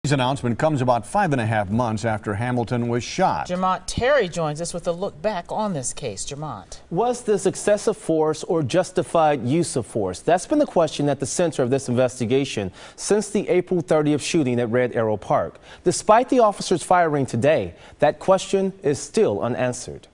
This announcement comes about 5.5 months after Hamilton was shot. Jamont Terry joins us with a look back on this case. Jamont. Was this excessive force or justified use of force? That's been the question at the center of this investigation since the April 30th shooting at Red Arrow Park. Despite the officers firing today, that question is still unanswered.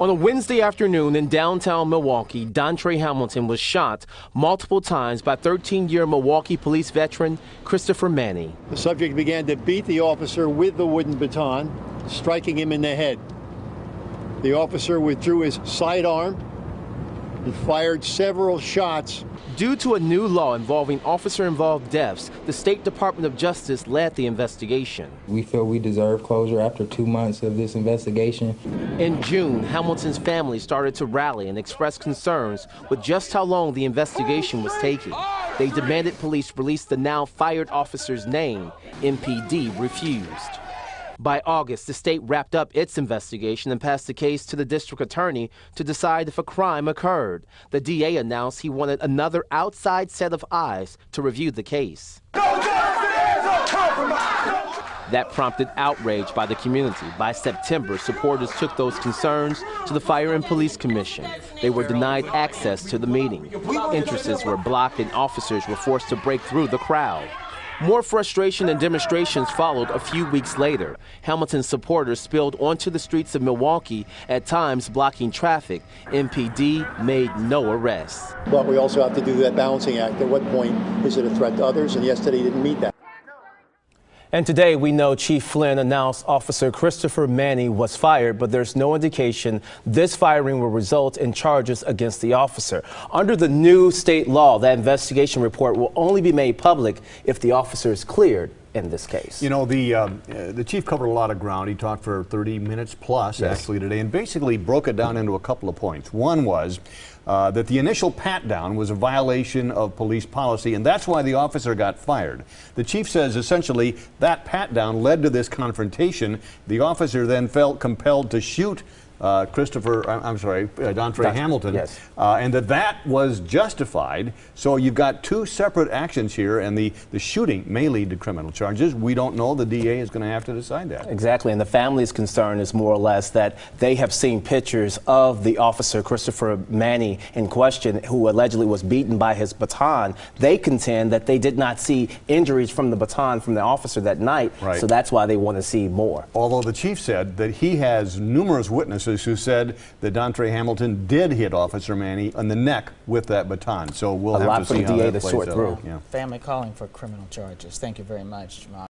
On a Wednesday afternoon in downtown Milwaukee, Dontre Hamilton was shot multiple times by 13-year Milwaukee police veteran Christopher Manny. The subject began to beat the officer with the wooden baton, striking him in the head. The officer withdrew his sidearm and fired several shots. Due to a new law involving officer-involved deaths, the State Department of Justice led the investigation. We feel we deserve closure after 2 months of this investigation. In June, Hamilton's family started to rally and express concerns with just how long the investigation was taking. They demanded police release the now fired officer's name. MPD refused. By August, the state wrapped up its investigation and passed the case to the district attorney to decide if a crime occurred. The DA announced he wanted another outside set of eyes to review the case. That prompted outrage by the community. By September, supporters took those concerns to the Fire and Police Commission. They were denied access to the meeting. Entrances were blocked and officers were forced to break through the crowd. More frustration and demonstrations followed a few weeks later. Hamilton's supporters spilled onto the streets of Milwaukee, at times blocking traffic. MPD made no arrests. But we also have to do that balancing act. At what point is it a threat to others? And yesterday he didn't meet that. And today we know Chief Flynn announced Officer Christopher Manny was fired, but there's no indication this firing will result in charges against the officer. Under the new state law, that investigation report will only be made public if the officer is cleared in this case. You know, the chief covered a lot of ground. He talked for 30 minutes plus actually today, and basically broke it down into a couple of points. One was that the initial pat-down was a violation of police policy, and that's why the officer got fired. The chief says essentially that pat-down led to this confrontation. The officer then felt compelled to shoot Dontre Hamilton, and that was justified. So you've got two separate actions here, and the shooting may lead to criminal charges. We don't know. The DA is going to have to decide that. Exactly, and the family's concern is more or less that they have seen pictures of the officer, Christopher Manny, in question, who allegedly was beaten by his baton. They contend that they did not see injuries from the baton from the officer that night, so that's why they want to see more. Although the chief said that he has numerous witnesses who said that Dontre Hamilton did hit Officer Manny on the neck with that baton. So we'll have to see how that plays out. Family calling for criminal charges. Thank you very much, Jamont.